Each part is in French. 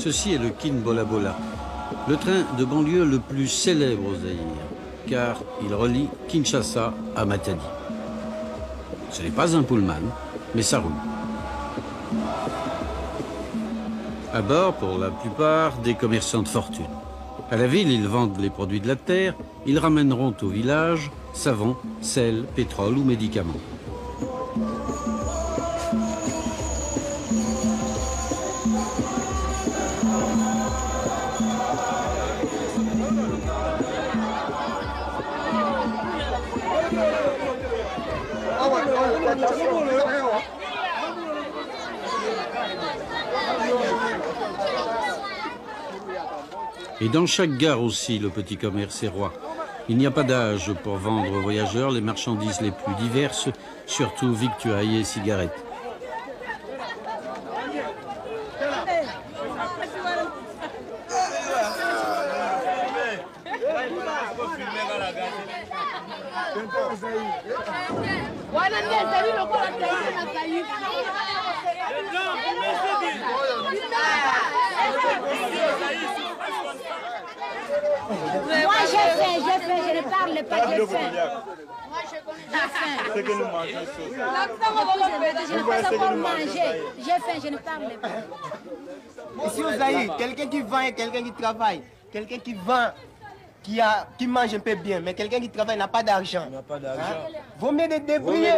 Ceci est le Kin Bola Bola, le train de banlieue le plus célèbre au Zaïre, car il relie Kinshasa à Matadi. Ce n'est pas un pullman, mais ça roule. À bord, pour la plupart, des commerçants de fortune. À la ville, ils vendent les produits de la terre, ils ramèneront au village savon, sel, pétrole ou médicaments. Et dans chaque gare aussi, le petit commerce est roi. Il n'y a pas d'âge pour vendre aux voyageurs les marchandises les plus diverses, surtout victuailles et cigarettes. Moi j'ai faim, je ne parle pas, j'ai faim. Moi C'est que nous mangeons. je n'ai pas encore mangé, j'ai faim, je ne parle pas. Ici au Zaïre, quelqu'un qui vend et quelqu'un qui travaille. Quelqu'un qui vend, qui mange un peu bien, mais quelqu'un qui travaille n'a pas d'argent. On n'a pas d'argent. Vaut mieux de débrouiller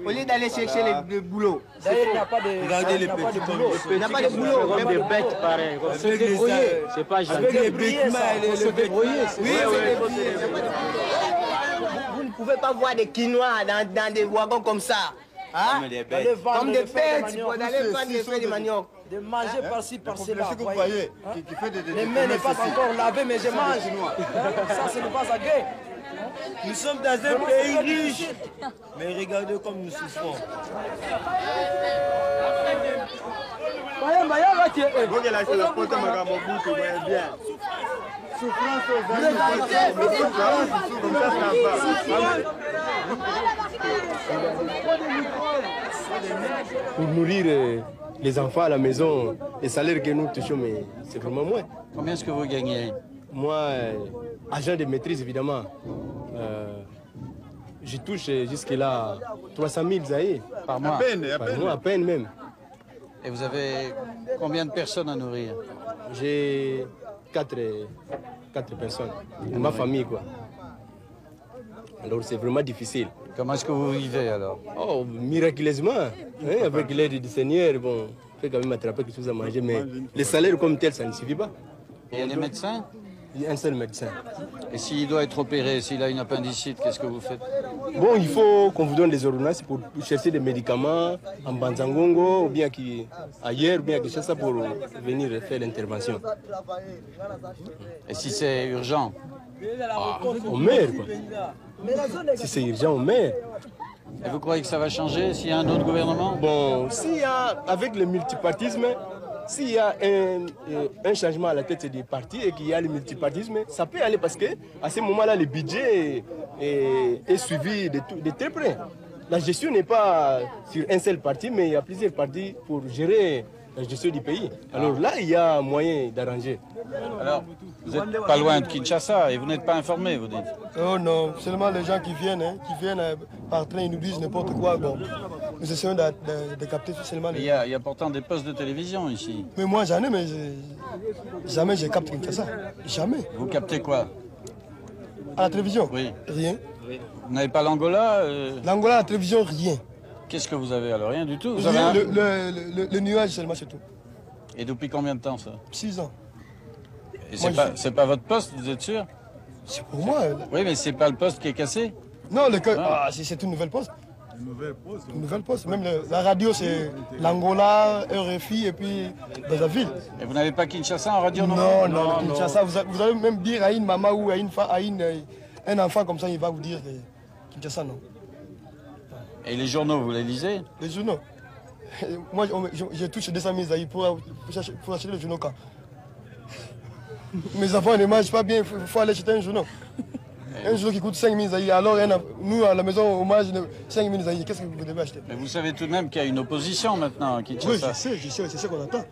au lieu d'aller chercher le boulot. D'ailleurs, il n'y a pas de, Regardez les petits boulot. Il n'y a pas de boulot. Même des bêtes pareil. Se débrouiller. C'est pas juste. Avec les bêtes, se débrouiller. Oui, vous ne pouvez pas voir des quinois dans des wagons comme ça. Hein? Comme des bêtes, pour aller prendre des frais de manioc. De manger par-ci, par-là. Ce que vous voyez, qui fait Les mains n'est pas encore lavées, mais je mange. Ça, ce n'est pas à gué. Nous sommes dans un pays riche. Mais regardez comme nous souffrons. Voyez là, c'est la pote à ma vous voyez bien. Souffrance aux amis, comme ça, ça va. Pour nourrir les enfants à la maison, les salaires que nous touchons, mais c'est vraiment moins. Combien est-ce que vous gagnez? Moi, agent de maîtrise, évidemment, je touche jusque-là 300 000 Zaïre Par mois? Par mois, à peine même. Et vous avez combien de personnes à nourrir? J'ai 4 personnes, ma famille, quoi. Alors c'est vraiment difficile. Comment est-ce que vous vivez alors? Oh, miraculeusement, hein, avec l'aide du Seigneur, bon, on peut quand même attraper quelque chose à manger, mais les salaires comme tel, ça ne suffit pas. Et les médecins? Il y a un seul médecin. Et s'il doit être opéré, s'il a une appendicite, qu'est-ce que vous faites? Bon, il faut qu'on vous donne des ordonnances pour chercher des médicaments en Banzangongo, ou bien ailleurs, ou bien quelque chose ça pour venir faire l'intervention. Et si c'est urgent? On meurt, quoi. Si c'est urgent, on meurt. Et vous croyez que ça va changer s'il y a un autre gouvernement? Bon, s'il y a, avec le multipartisme, s'il y a un changement à la tête des partis et qu'il y a le multipartisme, ça peut aller parce qu'à ce moment-là, le budget est suivi de très près. La gestion n'est pas sur un seul parti, mais il y a plusieurs partis pour gérer la gestion du pays. Alors là, il y a moyen d'arranger. Alors, vous n'êtes pas loin de Kinshasa et vous n'êtes pas informé, vous dites? Oh non, seulement les gens qui viennent par train, ils nous disent n'importe quoi. Bon, nous essayons de capter seulement Il y a pourtant des postes de télévision ici. Mais moi j'en ai, mais jamais je capte Kinshasa. Jamais. Vous captez quoi? À la télévision? Oui. Rien. Vous n'avez pas l'Angola? L'Angola, à la télévision, rien. Qu'est-ce que vous avez alors? Rien du tout? Vous Rien, avez le nuage seulement, c'est tout. Et depuis combien de temps ça? 6 ans. Et c'est pas votre poste, vous êtes sûr? C'est pour moi. Oui, mais c'est pas le poste qui est cassé? Non, c'est une nouvelle poste. Une nouvelle poste. Même la radio, c'est l'Angola, RFI et puis dans la ville. Et vous n'avez pas Kinshasa en radio? Non, Kinshasa. Vous allez même dire à une maman ou à un enfant comme ça, il va vous dire Kinshasa, non. Et les journaux, vous les lisez? Les journaux. Moi, je touche 200 000 Zaïre pour acheter les journaux quand. Mes enfants ne mangent pas bien, il faut aller acheter un journal. Un journal qui coûte 5 000 Zaïre. Alors, nous, à la maison, on mange 5 000 Zaïre. Qu'est-ce que vous devez acheter? Mais vous savez tout de même qu'il y a une opposition maintenant à Kinshasa. Oui, je sais, c'est ce qu'on attend.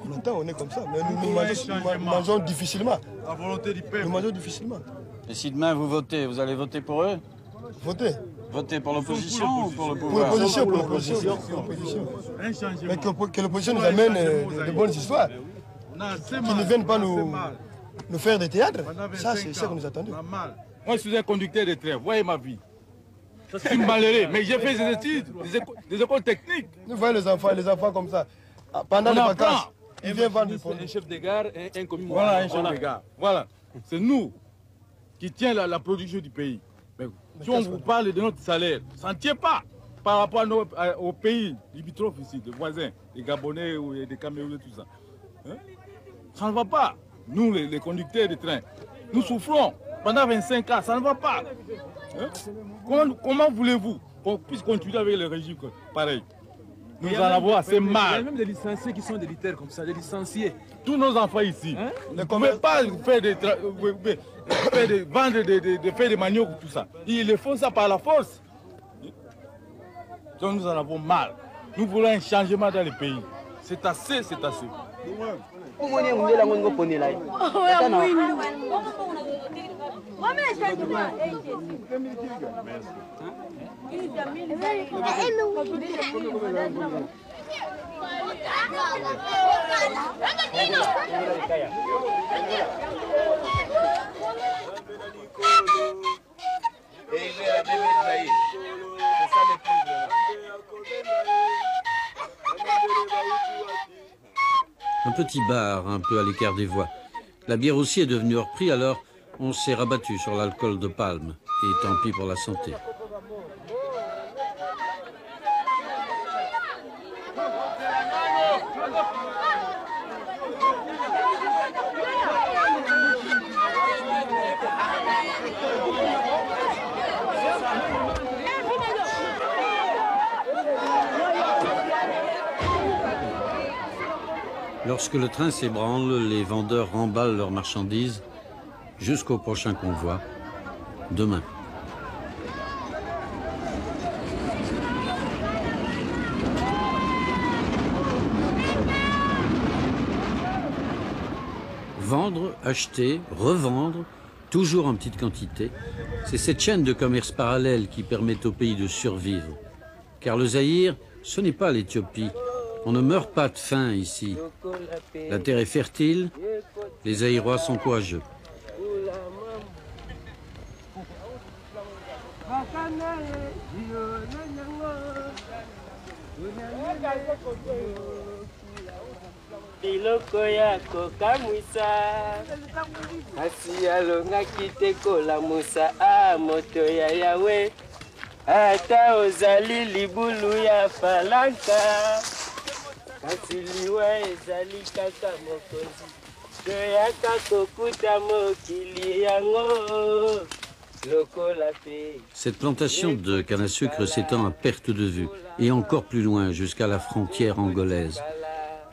Longtemps, on est comme ça, mais nous mangeons difficilement. La volonté du peuple. Nous mangeons difficilement. Et si demain vous votez, vous allez voter pour eux? Voter. Voter pour l'opposition ou pour le Pour pouvoir? l'opposition, pour l'opposition. Un changement. Mais que l'opposition nous amène de bonnes histoires. Qu'ils ne viennent pas nous faire des théâtres. Ça, c'est ça que nous attendons. Moi, je suis un conducteur de train. Voyez ma vie. Je suis malheureux, mais j'ai fait des études, des écoles techniques. Nous voyons les enfants comme ça. Pendant les vacances, ils viennent vendre du produit. Un chef de gare et un commis. Voilà, un chef de gare. Voilà. C'est nous qui tient la production du pays. Mais si on vous parle de notre salaire, ça ne tient pas par rapport au pays limitrophes ici, les voisins, les Gabonais ou les Camerounais, tout ça. Hein? Ça ne va pas. Nous, les conducteurs de train, nous souffrons pendant 25 ans, ça ne va pas. Hein? Comment voulez-vous qu'on puisse continuer avec le régime pareil? Nous en avons assez marre. Il y a même des licenciés qui sont des militaires comme ça, des licenciés. Tous nos enfants ici ne peuvent pas vendre des manioc ou tout ça. Ils font ça par la force. Donc nous en avons marre. Nous voulons un changement dans le pays. C'est assez, c'est assez. Un petit bar un peu à l'écart des voies. La bière aussi est devenue hors prix, alors on s'est rabattu sur l'alcool de palme. Et tant pis pour la santé. Lorsque le train s'ébranle, les vendeurs remballent leurs marchandises jusqu'au prochain convoi, demain. Vendre, acheter, revendre, toujours en petite quantité, c'est cette chaîne de commerce parallèle qui permet au pays de survivre. Car le Zaïre, ce n'est pas l'Éthiopie. On ne meurt pas de faim ici. La terre est fertile, les Zaïrois sont courageux. Biloko ya kokamwisa kasi alongaki te kolamusa moto ya Yawe ata ozali libulu ya falanka kasi liwa ezali kaka mokonzi toyaka kokuta mokili yango lokola pe. Cette plantation de canne à sucre s'étend à perte de vue et encore plus loin jusqu'à la frontière angolaise.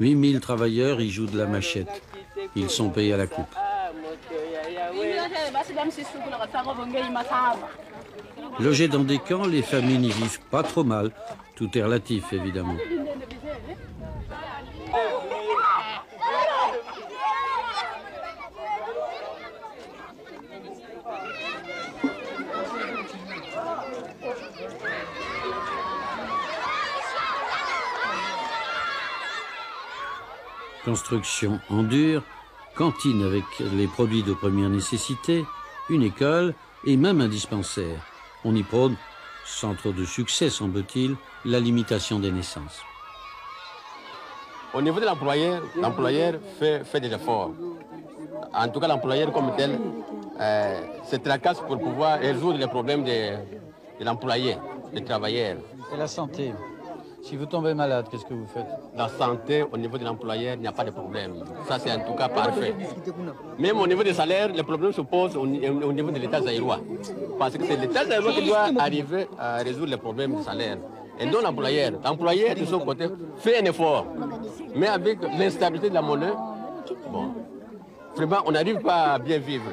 8000 travailleurs y jouent de la machette. Ils sont payés à la coupe. Logés dans des camps, les familles n'y vivent pas trop mal. Tout est relatif, évidemment. Construction en dur, cantine avec les produits de première nécessité, une école et même un dispensaire. On y prône, sans trop de succès semble-t-il, la limitation des naissances. Au niveau de l'employeur fait des efforts. En tout cas, l'employeur comme tel se tracasse pour pouvoir résoudre les problèmes de l'employé, des travailleurs. Et la santé? Si vous tombez malade, qu'est-ce que vous faites? La santé, au niveau de l'employeur, il n'y a pas de problème. Ça, c'est en tout cas parfait. Même au niveau des salaires, le problème se pose au niveau de l'État zaïrois. Parce que c'est l'État zaïrois qui doit arriver à résoudre les problèmes du salaire. Et non l'employeur. L'employeur, de son côté, fait un effort. Mais avec l'instabilité de la monnaie, bon, vraiment, on n'arrive pas à bien vivre.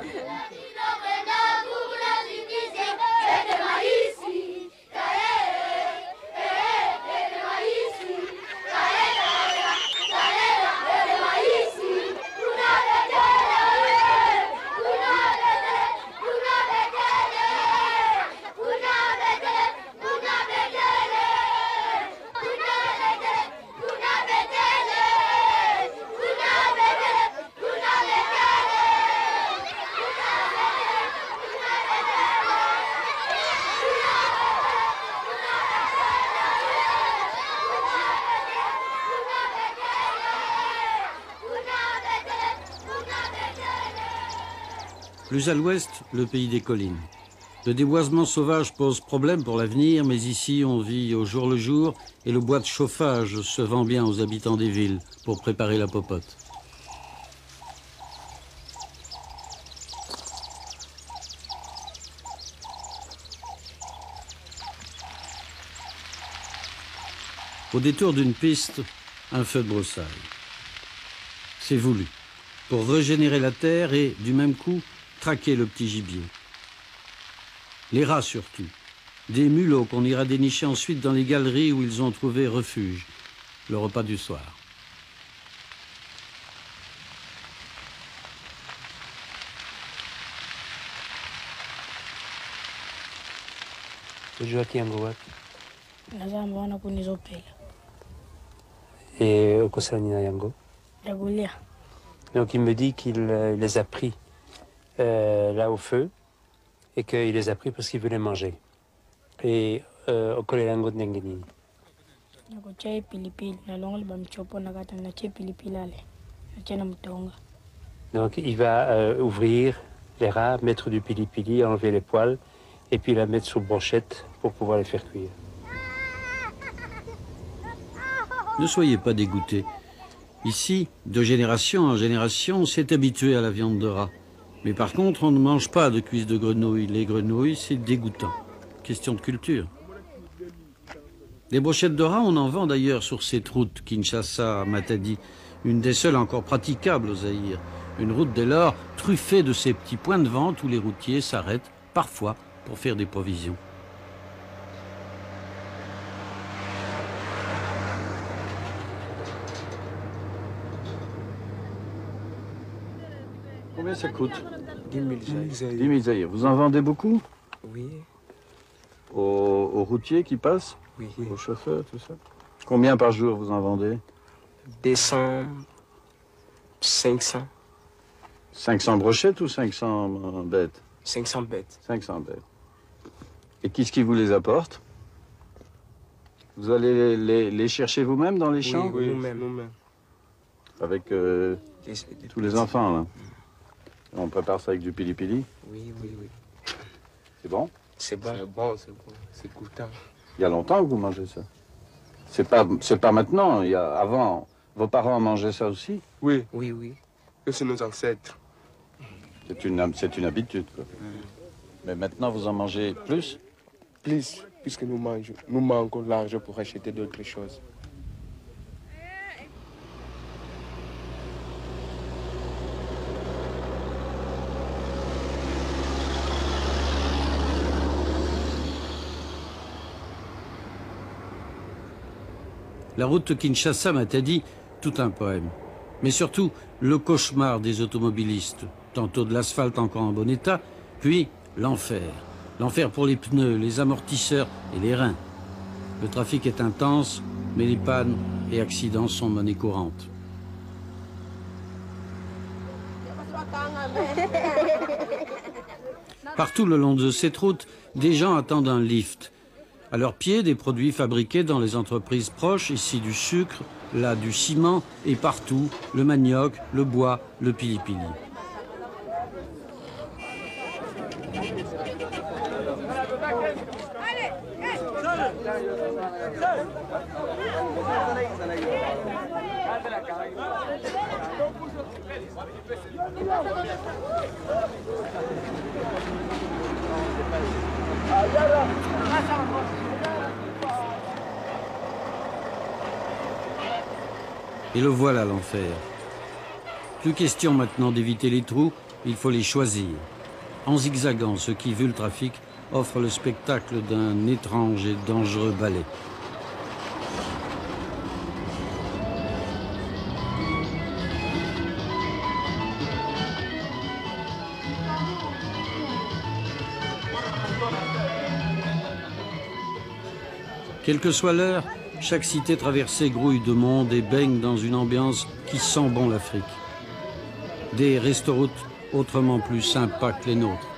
Plus à l'ouest, le pays des collines. Le déboisement sauvage pose problème pour l'avenir, mais ici on vit au jour le jour et le bois de chauffage se vend bien aux habitants des villes pour préparer la popote. Au détour d'une piste, un feu de broussailles. C'est voulu, pour régénérer la terre et, du même coup, traquer le petit gibier. Les rats surtout, des mulots qu'on ira dénicher ensuite dans les galeries où ils ont trouvé refuge, le repas du soir. Joaquim Gouat. Et au Kosanina Yango. Donc il me dit qu'il les a pris là au feu et qu'il les a pris parce qu'il veut les manger. Et au Koleyango de Nengenini. Donc il va ouvrir les rats, mettre du pili-pili, enlever les poils et puis la mettre sous brochette pour pouvoir les faire cuire. Ne soyez pas dégoûtés. Ici, de génération en génération, on s'est habitué à la viande de rat. Mais par contre, on ne mange pas de cuisses de grenouilles. Les grenouilles, c'est dégoûtant. Question de culture. Des brochettes de rat, on en vend d'ailleurs sur cette route Kinshasa à Matadi, une des seules encore praticables au Zaïre. Une route dès lors truffée de ces petits points de vente où les routiers s'arrêtent parfois pour faire des provisions. Combien ça coûte? 10 000 zaïres. 10 000 zaïres. Vous en vendez beaucoup? Oui. Aux routiers qui passent? Oui. Aux chauffeurs, tout ça? Combien par jour vous en vendez? 200, 500. 500 brochettes ou 500 bêtes? 500 bêtes. 500 bêtes. Et qu'est-ce qui vous les apporte? Vous allez les chercher vous-même dans les champs? Oui, nous-mêmes. Avec tous les enfants, là? On prépare ça avec du pili-pili? Oui. C'est bon? C'est bon, c'est goûtant. Il y a longtemps que vous mangez ça? C'est pas maintenant, avant. Vos parents mangeaient ça aussi? Oui. Que c'est nos ancêtres. C'est une habitude, quoi. Mais maintenant, vous en mangez plus? Plus, puisque nous manquons l'argent pour acheter d'autres choses. La route Kinshasa-Matadi, tout un poème. Mais surtout, le cauchemar des automobilistes. Tantôt de l'asphalte encore en bon état, puis l'enfer. L'enfer pour les pneus, les amortisseurs et les reins. Le trafic est intense, mais les pannes et accidents sont monnaie courante. Partout le long de cette route, des gens attendent un lift. À leurs pieds, des produits fabriqués dans les entreprises proches, ici du sucre, là du ciment, et partout, le manioc, le bois, le pili-pili. Et le voilà l'enfer. Plus question maintenant d'éviter les trous, il faut les choisir. En zigzagant, ceux qui, vu le trafic, offrent le spectacle d'un étrange et dangereux ballet. Quelle que soit l'heure, chaque cité traversée grouille de monde et baigne dans une ambiance qui sent bon l'Afrique. Des restaurants autrement plus sympas que les nôtres.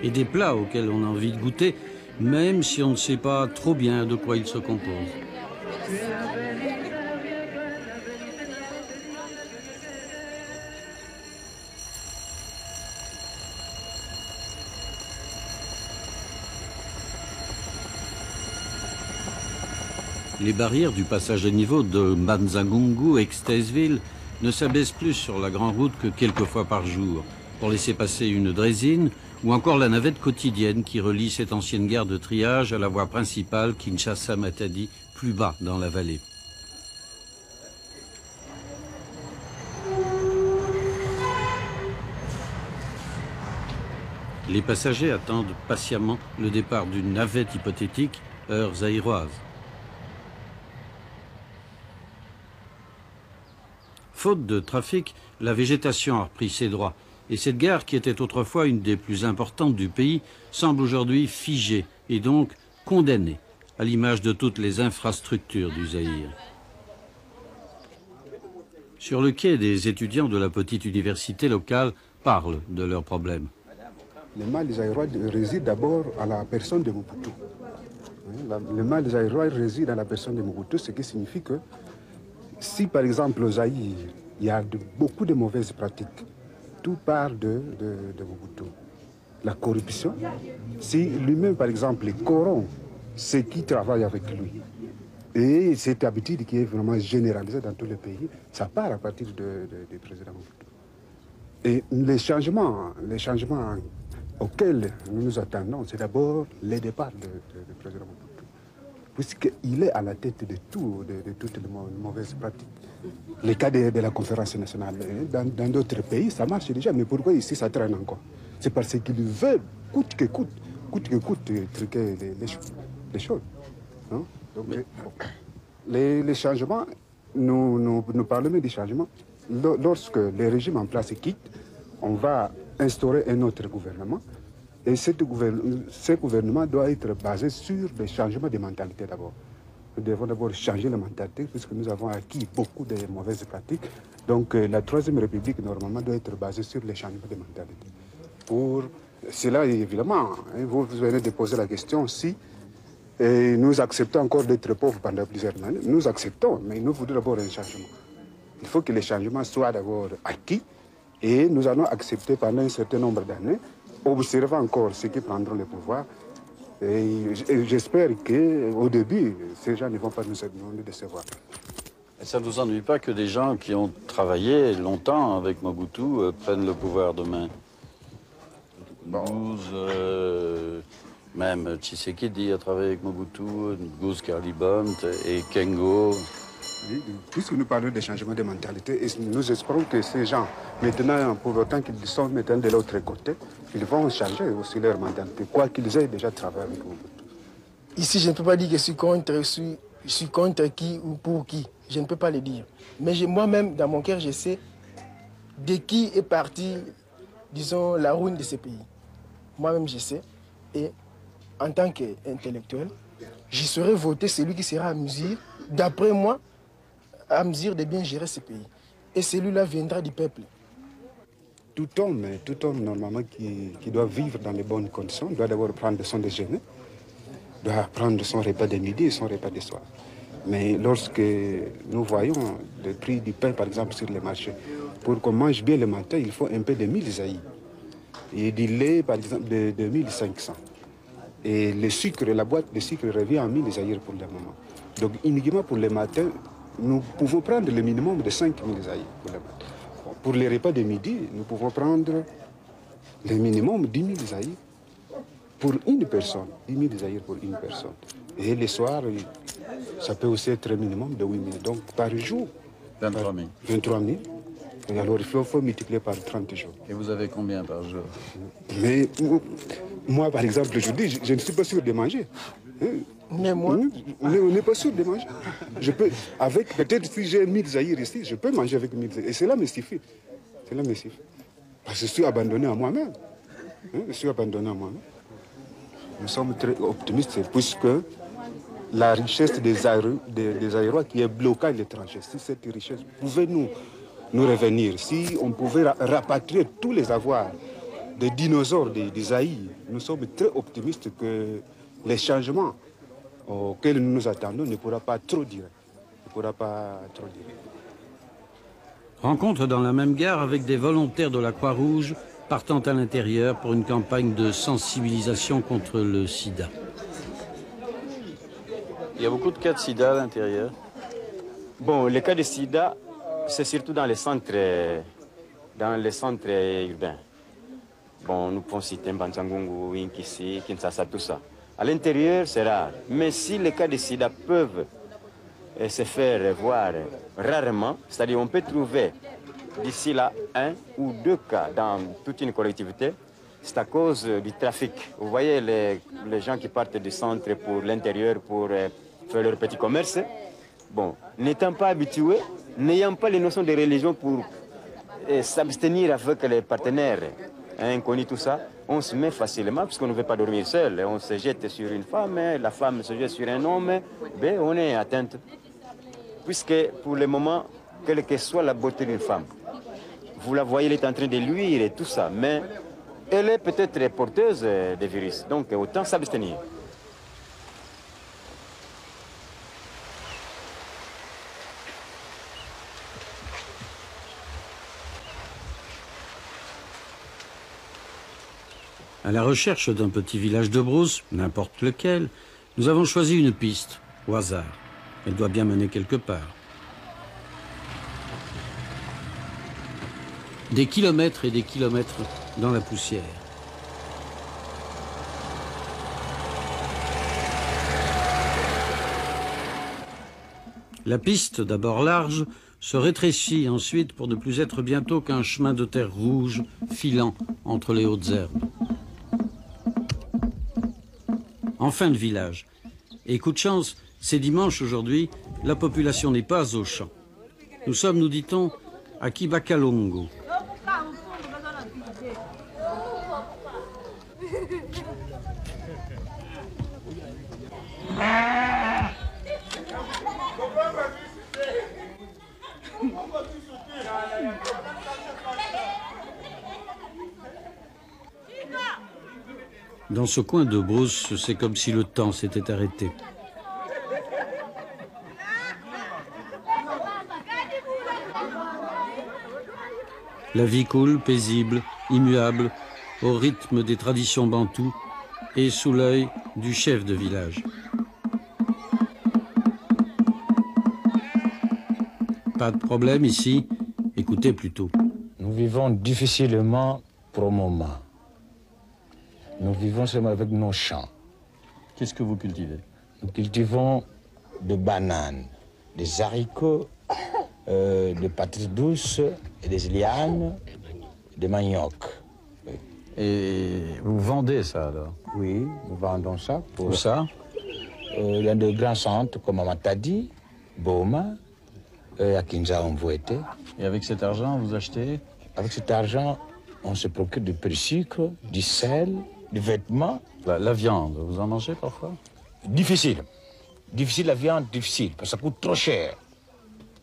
et des plats auxquels on a envie de goûter, même si on ne sait pas trop bien de quoi ils se composent. Les barrières du passage à niveau de Mbanza-Ngungu, ex-Taysville, ne s'abaissent plus sur la grande route que quelques fois par jour, pour laisser passer une draisine ou encore la navette quotidienne qui relie cette ancienne gare de triage à la voie principale Kinshasa-Matadi, plus bas dans la vallée. Les passagers attendent patiemment le départ d'une navette hypothétique, heure zaïroise. Faute de trafic, la végétation a repris ses droits. Et cette gare, qui était autrefois une des plus importantes du pays, semble aujourd'hui figée et donc condamnée, à l'image de toutes les infrastructures du Zaïre. Sur le quai, des étudiants de la petite université locale parlent de leurs problèmes. Le mal des Zaïrois réside d'abord à la personne de Mobutu. Le mal des Zaïrois réside à la personne de Mobutu, ce qui signifie que si par exemple au Zaïre, il y a beaucoup de mauvaises pratiques, tout part de Mobutu. La corruption, si lui-même par exemple corrompt ceux qui travaillent avec lui, et cette habitude qui est vraiment généralisée dans tout le pays, ça part à partir du président Mobutu. Et les changements auxquels nous nous attendons, c'est d'abord le départ du président Mobutu, puisqu'il est à la tête de toutes les mauvaises pratiques. Le cas de la conférence nationale, dans d'autres pays, ça marche déjà, mais pourquoi ici ça traîne encore? C'est parce qu'il veut, coûte que coûte, truquer les choses. Hein? Donc, les changements, nous parlons des changements. Lorsque le régime en place quitte, on va instaurer un autre gouvernement. Et ce gouvernement doit être basé sur des changements de mentalité d'abord. Nous devons d'abord changer la mentalité puisque nous avons acquis beaucoup de mauvaises pratiques. Donc la Troisième République, normalement, doit être basée sur les changements de mentalité. Pour cela, évidemment, vous venez de poser la question si nous acceptons encore d'être pauvres pendant plusieurs années. Nous acceptons, mais nous voulons d'abord un changement. Il faut que les changements soient d'abord acquis et nous allons accepter pendant un certain nombre d'années, observant encore ceux qui prendront le pouvoir. Et j'espère qu'au début, ces gens ne vont pas nous décevoir. Et ça ne vous ennuie pas que des gens qui ont travaillé longtemps avec Mobutu prennent le pouvoir demain? Même Tshisekedi a travaillé avec Mobutu, Nguze Karlibont et Kengo. Oui, puisque nous parlons des changements de mentalité, et nous espérons que ces gens, maintenant, pour autant qu'ils sont maintenant de l'autre côté, ils vont changer aussi leur mentalité, quoi qu'ils aient déjà travaillé avec Mobutu. Ici, je ne peux pas dire que je suis contre qui ou pour qui. Je ne peux pas le dire. Mais moi-même, dans mon cœur, je sais de qui est partie, disons, la ruine de ce pays. Moi-même, je sais. Et en tant qu'intellectuel, j'y serai voté celui qui sera à mesure, d'après moi, à mesure de bien gérer ce pays. Et celui-là viendra du peuple. Tout homme normalement qui doit vivre dans les bonnes conditions doit d'abord prendre son déjeuner, doit prendre son repas de midi et son repas de soir. Mais lorsque nous voyons le prix du pain, par exemple, sur les marchés, pour qu'on mange bien le matin, il faut un peu de 1000 zaïs. Et du lait, par exemple, de 1500. Et le sucre, la boîte de sucre revient à 1000 zaïrs pour le moment. Donc uniquement pour le matin, nous pouvons prendre le minimum de 5000 zaïrs pour le matin. Pour les repas de midi, nous pouvons prendre le minimum 10 000 zaïrs pour une personne. 10 000 zaïrs pour une personne. Et le soir, ça peut aussi être un minimum de 8 000. Donc par jour, 23 000. 23 000. Et alors il faut multiplier par 30 jours. Et vous avez combien par jour? Mais moi, par exemple, je dis, je ne suis pas sûr de manger. Mais moi, on n'est pas sûr de manger. Je peux, avec peut-être si j'ai 1000 zaïrs ici, je peux manger avec 1000 zaïrs. Et cela me suffit. Cela me suffit. Parce que je suis abandonné à moi-même. Je suis abandonné à moi-même. Nous sommes très optimistes puisque la richesse des Aérois qui est bloquée à l'étranger, si cette richesse pouvait nous revenir, si on pouvait rapatrier tous les avoirs des dinosaures des Zaïre, nous sommes très optimistes que les changements auxquels nous nous attendons ne pourra pas trop durer. Rencontre dans la même gare avec des volontaires de la Croix-Rouge partant à l'intérieur pour une campagne de sensibilisation contre le sida. Il y a beaucoup de cas de sida à l'intérieur. Bon, les cas de sida, c'est surtout dans les centres urbains. Bon, nous pouvons citer Mbanzangungu, Inkisi, Kinshasa, tout ça. À l'intérieur, c'est rare. Mais si les cas de sida peuvent se faire voir rarement, c'est-à-dire on peut trouver d'ici là 1 ou 2 cas dans toute une collectivité, c'est à cause du trafic. Vous voyez les gens qui partent du centre pour l'intérieur pour faire leur petit commerce. Bon, n'étant pas habitués, n'ayant pas les notions de religion pour s'abstenir avec les partenaires inconnus, tout ça, on se met facilement parce qu'on ne veut pas dormir seul. On se jette sur une femme, la femme se jette sur un homme, ben on est atteinte. Puisque pour le moment, quelle que soit la beauté d'une femme, vous la voyez, elle est en train de luire et tout ça, mais elle est peut-être porteuse de virus, donc autant s'abstenir. À la recherche d'un petit village de brousse, n'importe lequel, nous avons choisi une piste, au hasard. Elle doit bien mener quelque part. Des kilomètres et des kilomètres dans la poussière. La piste, d'abord large, se rétrécit ensuite pour ne plus être bientôt qu'un chemin de terre rouge filant entre les hautes herbes. En fin de village. Et coup de chance, c'est dimanche aujourd'hui, la population n'est pas au champ. Nous sommes, nous dit-on, à Kibakalongo. Dans ce coin de brousse, c'est comme si le temps s'était arrêté. La vie coule, paisible, immuable, au rythme des traditions bantoues et sous l'œil du chef de village. Pas de problème ici, écoutez plutôt. Nous vivons difficilement pour le moment. Nous vivons seulement avec nos champs. Qu'est-ce que vous cultivez? Nous cultivons des bananes, des haricots, des patates douces, et des lianes, des manioc. Oui. Et vous vendez ça alors? Oui, nous vendons ça. Où ça? Il y a de grands centres comme à Matadi, Boma, à Kinza, Mvouete. Et avec cet argent, vous achetez? Avec cet argent, on se procure du sucre, du sel, des vêtements. La viande, vous en mangez parfois? Difficile. Difficile, la viande, difficile, parce que ça coûte trop cher.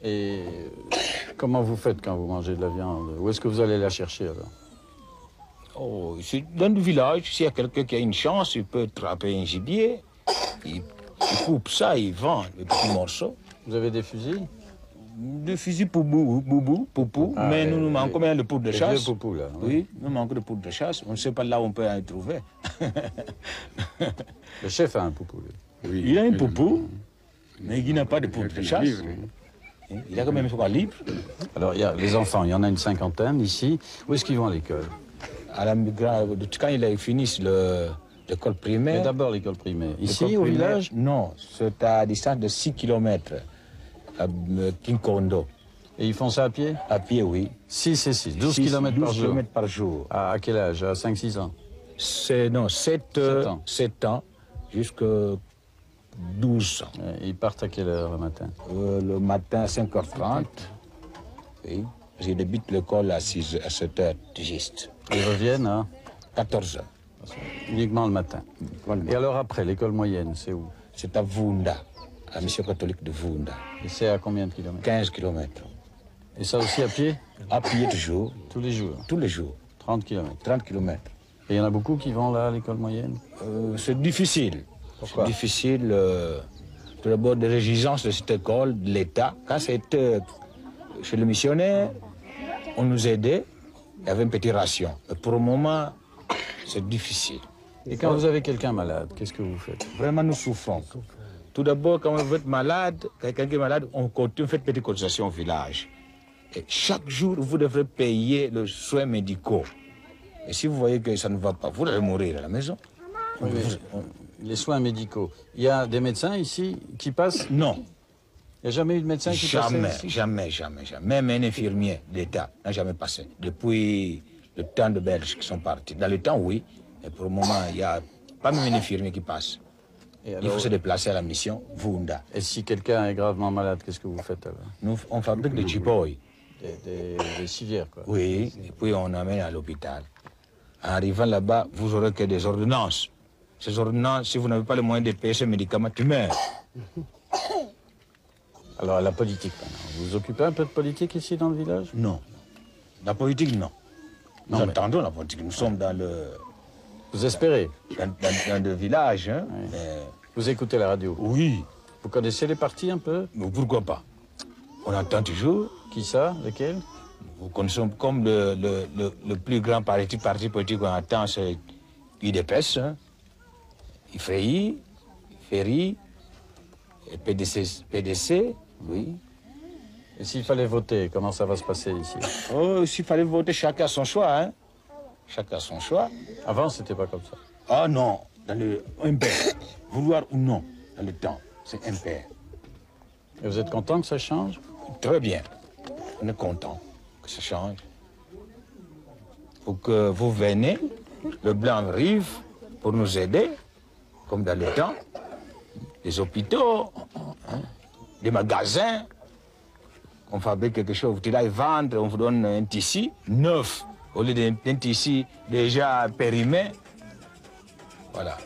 Et comment vous faites quand vous mangez de la viande? Où est-ce que vous allez la chercher alors? Oh, dans le village, s'il y a quelqu'un qui a une chance, il peut attraper un gibier, il coupe ça, il vend les petits morceaux. Vous avez des fusils? Des fusils poupou, mais nous manquons bien de poudre de chasse. Poupou, là, oui, nous manquons de poudre de chasse. On ne sait pas là où on peut en trouver. Le chef a un poupou. Oui, il a un poupou, mais il n'a pas de poudre de chasse. Il a quand même un libre. Alors, il y a les enfants, il y en a une cinquantaine ici. Où est-ce qu'ils vont à l'école? Quand ils finissent l'école primaire. Mais d'abord l'école primaire. Ici, au village? Non, c'est à distance de 6 km, à Kinkondo. Et ils font ça à pied? À pied, oui. 6 et 6, 12 km par jour. 12 km par jour. À quel âge? À 5-6 ans? Non, 7 ans, jusqu'à 12 ans. Et ils partent à quelle heure le matin? Le matin à 5h30, oui. Ils débutent l'école à 7h juste. Ils reviennent à 14h. Uniquement le matin. Et alors après, l'école moyenne, c'est où? C'est à Vunda, à la mission catholique de Vunda. Et c'est à combien de kilomètres? 15 km. Et ça aussi à pied? À pied toujours. Tous les jours? Tous les jours. 30 km. 30 km. Et il y en a beaucoup qui vont là à l'école moyenne? C'est difficile. Pourquoi? C'est difficile. Tout d'abord, des exigences de cette école, de l'État. Quand c'était chez le missionnaire, on nous aidait, il y avait une petite ration. Mais pour le moment, c'est difficile. Et quand vous avez quelqu'un malade, qu'est-ce que vous faites? Vraiment, nous souffrons. Tout d'abord, quand vous êtes malade, quelqu'un qui est malade, on continue, fait petite cotisation au village. Et chaque jour, vous devrez payer les soins médicaux. Et si vous voyez que ça ne va pas, vous allez mourir à la maison. Oui, les soins médicaux. Il y a des médecins ici qui passent? Non. Il n'y a jamais eu de médecin qui passe ici? Jamais. Même un infirmier d'État n'a jamais passé. Depuis le temps de Belges qui sont partis. Dans le temps, oui. Et pour le moment, il n'y a pas même un infirmier qui passe. Et alors, il faut se déplacer à la mission Vunda. Et si quelqu'un est gravement malade, qu'est-ce que vous faites alors? Nous, on fabrique des chipoy. Des civières, quoi. Oui, et puis on amène à l'hôpital. En arrivant là-bas, vous aurez que des ordonnances. Ces ordonnances, si vous n'avez pas les moyens de payer ces médicaments, tu meurs. Alors, la politique, maintenant. Vous vous occupez un peu de politique ici dans le village? Non. La politique, non. Nous entendons la politique. Nous sommes dans le... Vous espérez? Dans le village. Hein, oui. Mais... Vous écoutez la radio? Oui. Vous connaissez les partis un peu? Mais pourquoi pas? On entend toujours. Qui ça? Lesquels? Vous connaissez comme le plus grand parti politique qu'on entend, c'est UDPS, hein, IFRI, FERI, et PDC, oui. Et s'il fallait voter, comment ça va se passer ici? Oh, s'il fallait voter, chacun a son choix, hein. Chacun a son choix. Avant, c'était pas comme ça. Ah non, dans le impair. Vouloir ou non, dans le temps, c'est impair. Et vous êtes content que ça change? Très bien. On est content que ça change. Pour que vous venez, le blanc arrive pour nous aider, comme dans le temps. Des hôpitaux, hein, des magasins. On fabrique quelque chose, vous allez vendre, on vous donne un tissu neuf, au lieu d'un tissu déjà périmé. Voilà.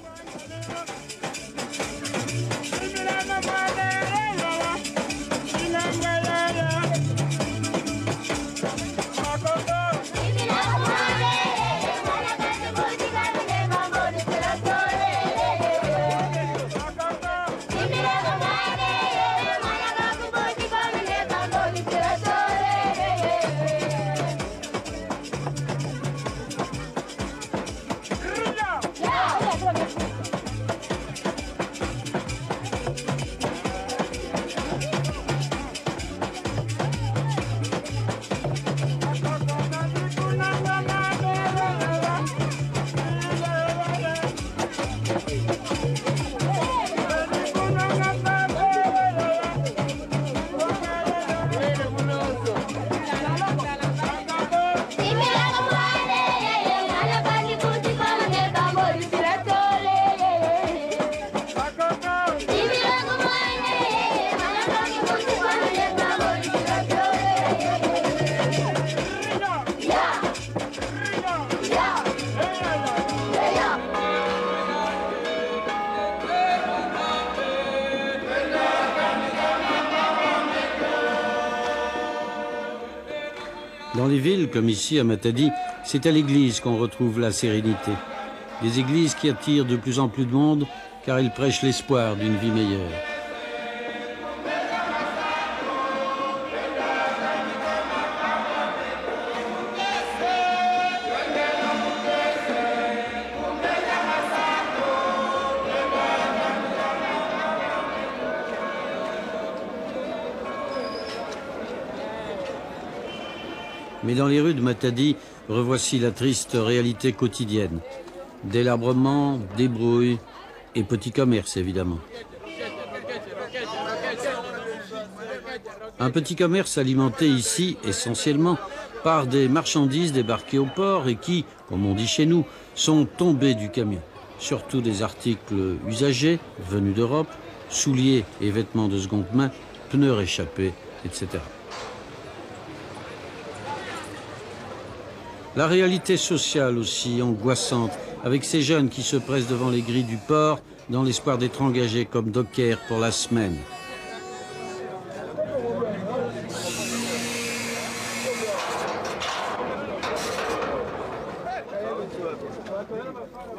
Dans les villes, comme ici à Matadi, c'est à l'église qu'on retrouve la sérénité. Des églises qui attirent de plus en plus de monde car elles prêchent l'espoir d'une vie meilleure. Mais dans les rues de Matadi, revoici la triste réalité quotidienne. Délabrement, débrouille et petits commerces, évidemment. Un petit commerce alimenté ici, essentiellement, par des marchandises débarquées au port et qui, comme on dit chez nous, sont tombées du camion. Surtout des articles usagés, venus d'Europe, souliers et vêtements de seconde main, pneus réchappés, etc. La réalité sociale aussi angoissante, avec ces jeunes qui se pressent devant les grilles du port dans l'espoir d'être engagés comme dockers pour la semaine.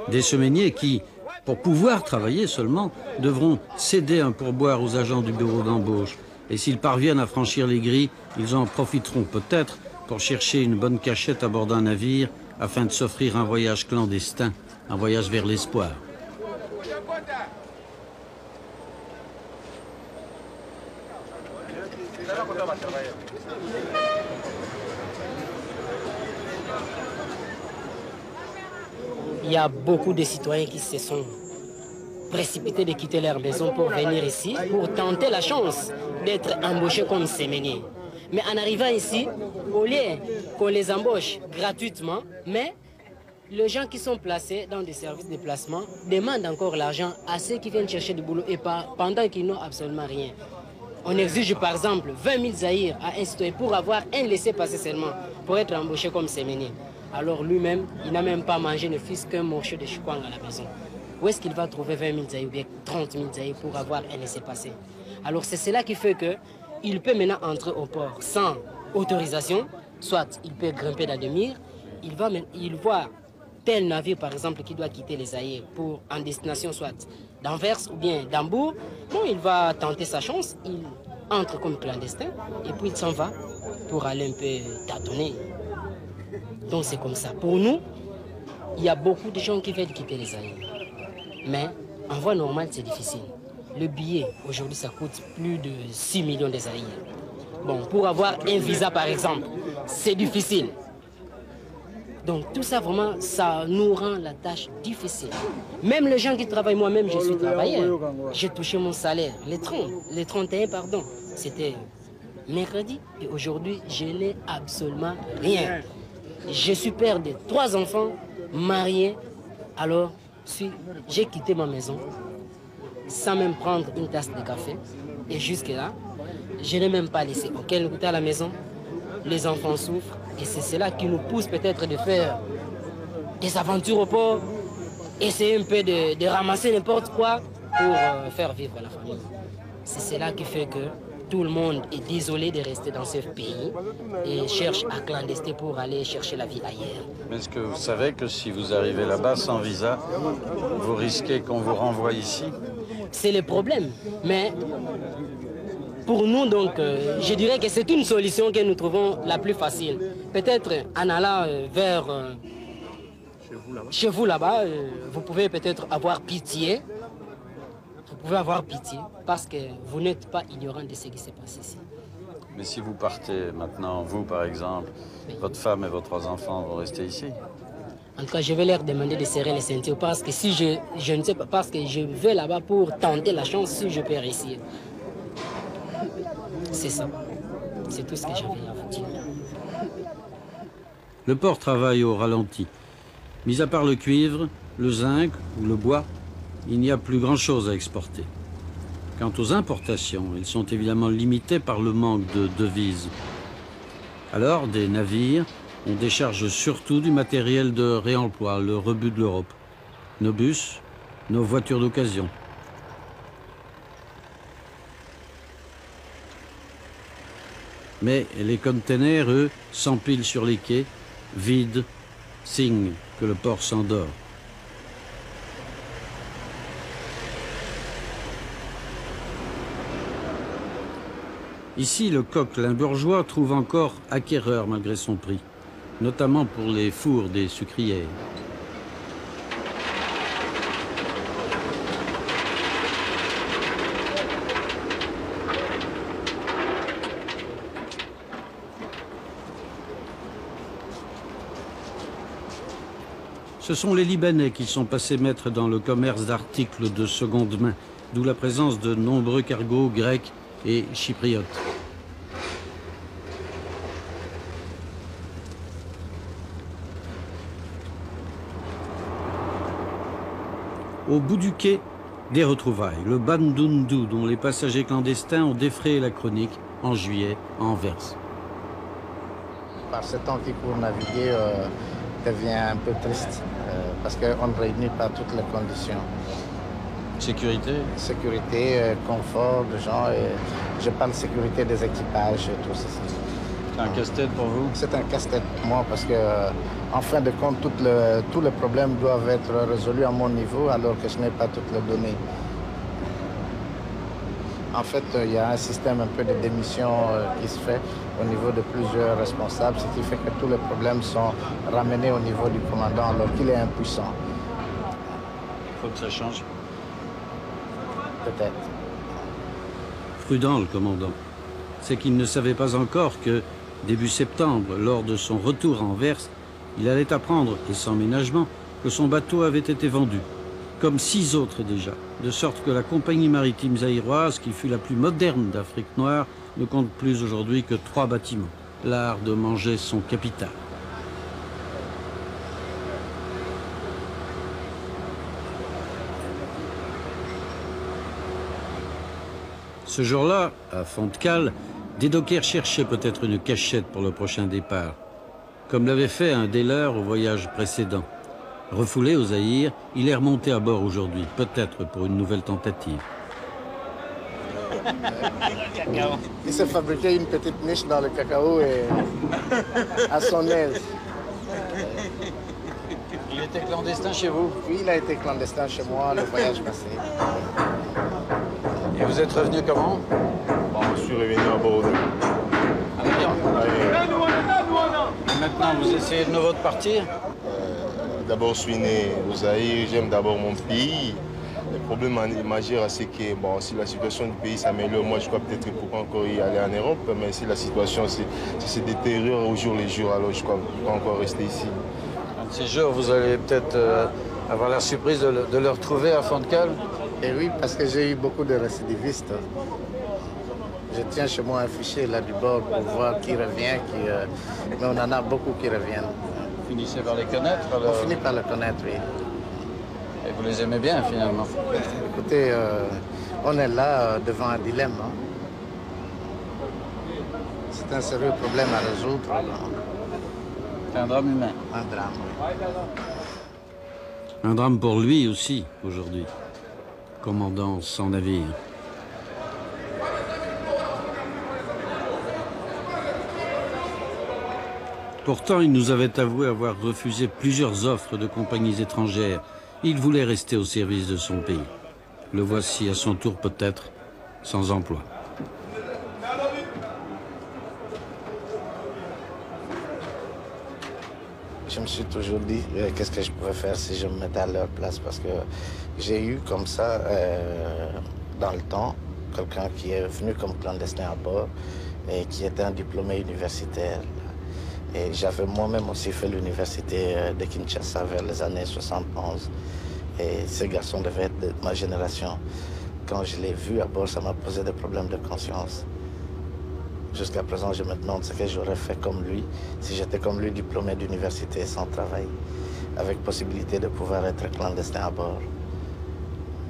Des semainiers qui, pour pouvoir travailler seulement, devront céder un pourboire aux agents du bureau d'embauche. Et s'ils parviennent à franchir les grilles, ils en profiteront peut-être pour chercher une bonne cachette à bord d'un navire afin de s'offrir un voyage clandestin, un voyage vers l'espoir. Il y a beaucoup de citoyens qui se sont précipités de quitter leur maison pour venir ici, pour tenter la chance d'être embauchés comme séméniers. Mais en arrivant ici, au lieu qu'on les embauche gratuitement, mais les gens qui sont placés dans des services de placement demandent encore l'argent à ceux qui viennent chercher du boulot et pas pendant qu'ils n'ont absolument rien. On exige par exemple 20 000 zaïrs à un citoyen pour avoir un laissez-passer seulement, pour être embauché comme séménier. Alors lui-même, il n'a même pas mangé ne fût-ce qu'un morceau de chikwang à la maison. Où est-ce qu'il va trouver 20 000 zaïrs ou bien 30 000 zaïrs pour avoir un laissez-passer? Alors c'est cela qui fait qu'il peut maintenant entrer au port sans autorisation, soit il peut grimper d'Ademir, il voit tel navire par exemple qui doit quitter les Zaïre pour en destination soit d'Anvers ou bien d'Hambourg. Bon, il va tenter sa chance, il entre comme clandestin et puis il s'en va pour aller un peu tâtonner. Donc c'est comme ça. Pour nous, il y a beaucoup de gens qui veulent quitter les Zaïre. Mais en voie normale, c'est difficile. Le billet, aujourd'hui, ça coûte plus de 6 millions de Zaïre. Bon, pour avoir un visa, par exemple, c'est difficile. Donc tout ça, vraiment, ça nous rend la tâche difficile. Même les gens qui travaillent, moi-même, je suis travailleur. J'ai touché mon salaire, les 31, pardon. C'était mercredi. Et aujourd'hui, je n'ai absolument rien. Je suis père de 3 enfants, marié. Alors, j'ai quitté ma maison sans même prendre une tasse de café. Et jusque-là, je n'ai même pas laissé aucun goûter à la maison. Les enfants souffrent. Et c'est cela qui nous pousse peut-être de faire des aventures au port, essayer un peu de ramasser n'importe quoi pour faire vivre la famille. C'est cela qui fait que tout le monde est désolé de rester dans ce pays et cherche à clandester pour aller chercher la vie ailleurs. Mais est-ce que vous savez que si vous arrivez là-bas sans visa, vous risquez qu'on vous renvoie ici? C'est le problème. Mais pour nous, donc, je dirais que c'est une solution que nous trouvons la plus facile. Peut-être en allant vers chez vous là-bas, vous pouvez peut-être avoir pitié. Vous pouvez avoir pitié parce que vous n'êtes pas ignorant de ce qui s'est passé ici. Mais si vous partez maintenant, vous par exemple, votre femme et vos 3 enfants vont rester ici? En tout cas, je vais leur demander de serrer les ceintures parce que si je ne sais pas, parce que je vais là-bas pour tenter la chance si je peux réussir. C'est ça. C'est tout ce que j'avais à vous dire. Le port travaille au ralenti. Mis à part le cuivre, le zinc ou le bois, il n'y a plus grand-chose à exporter. Quant aux importations, elles sont évidemment limitées par le manque de devises. Alors, des navires, on décharge surtout du matériel de réemploi, le rebut de l'Europe. Nos bus, nos voitures d'occasion. Mais les containers, eux, s'empilent sur les quais, vides, signe que le port s'endort. Ici, le coq limbourgeois trouve encore acquéreur malgré son prix, notamment pour les fours des sucrières. Ce sont les Libanais qui sont passés maîtres dans le commerce d'articles de seconde main, d'où la présence de nombreux cargos grecs et chypriotes. Au bout du quai, des retrouvailles, le Bandundu dont les passagers clandestins ont défrayé la chronique en juillet à Anvers. Par ce temps qui pour naviguer devient un peu triste parce qu'on ne réunit pas toutes les conditions. Sécurité? Sécurité, confort des gens, et je parle de sécurité des équipages et tout ça. C'est un casse-tête pour vous? C'est un casse-tête pour moi parce que, en fin de compte, tous les problèmes doivent être résolus à mon niveau alors que je n'ai pas toutes les données. En fait, il y a un système un peu de démission qui se fait au niveau de plusieurs responsables, ce qui fait que tous les problèmes sont ramenés au niveau du commandant alors qu'il est impuissant. Il faut que ça change. Peut-être. Prudent, le commandant. C'est qu'il ne savait pas encore que, début septembre, lors de son retour à Anvers, il allait apprendre, et sans ménagement, que son bateau avait été vendu, comme 6 autres déjà, de sorte que la compagnie maritime zaïroise, qui fut la plus moderne d'Afrique noire, ne compte plus aujourd'hui que 3 bâtiments. L'art de manger son capital. Ce jour-là, à Font-de-Cale, des dockers cherchaient peut-être une cachette pour le prochain départ, comme l'avait fait un des leurs au voyage précédent. Refoulé au Zaïre, il est remonté à bord aujourd'hui, peut-être pour une nouvelle tentative. Il s'est fabriqué une petite niche dans le cacao et à son aise. Il était clandestin chez vous? Oui, il a été clandestin chez moi le voyage passé. Et vous êtes revenu comment? Bon, je suis revenu à Bordeaux. Maintenant, vous essayez de nouveau de partir? D'abord, je suis né au Zaïre, j'aime d'abord mon pays. Le problème majeur, c'est que bon, si la situation du pays s'améliore, moi je crois peut-être pourquoi encore y aller en Europe, mais si la situation se détériore au jour le jour, alors je crois pas encore rester ici. Un de ces jours, vous allez peut-être avoir la surprise de le retrouver à Font-de-Cale? Et oui, parce que j'ai eu beaucoup de récidivistes. Je tiens chez moi un fichier là du bord pour voir qui revient, mais on en a beaucoup qui reviennent. Vous finissez par les connaître alors... On finit par les connaître, oui. Et vous les aimez bien finalement? Écoutez, on est là devant un dilemme. Hein. C'est un sérieux problème à résoudre. C'est un drame humain. Un drame, oui. Un drame pour lui aussi, aujourd'hui. Commandant sans navire. Pourtant, il nous avait avoué avoir refusé plusieurs offres de compagnies étrangères. Il voulait rester au service de son pays. Le voici à son tour peut-être sans emploi. Je me suis toujours dit qu'est-ce que je pouvais faire si je me mettais à leur place parce que j'ai eu comme ça, dans le temps, quelqu'un qui est venu comme clandestin à bord et qui était un diplômé universitaire. Et j'avais moi-même aussi fait l'université de Kinshasa vers les années 71. Et ces garçons devaient être de ma génération. Quand je l'ai vu à bord, ça m'a posé des problèmes de conscience. Jusqu'à présent, je me demande ce que j'aurais fait comme lui, si j'étais comme lui, diplômé d'université sans travail, avec possibilité de pouvoir être clandestin à bord.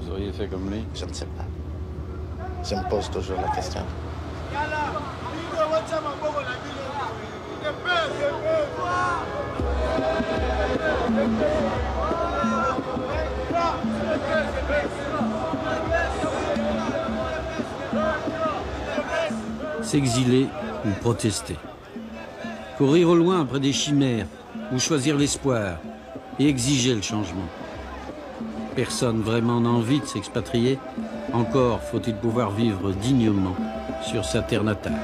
Vous auriez fait comme lui? Je ne sais pas. Je me pose toujours la question. S'exiler ou protester. Courir au loin après des chimères ou choisir l'espoir et exiger le changement. Personne vraiment n'a envie de s'expatrier. Encore faut-il pouvoir vivre dignement sur sa terre natale.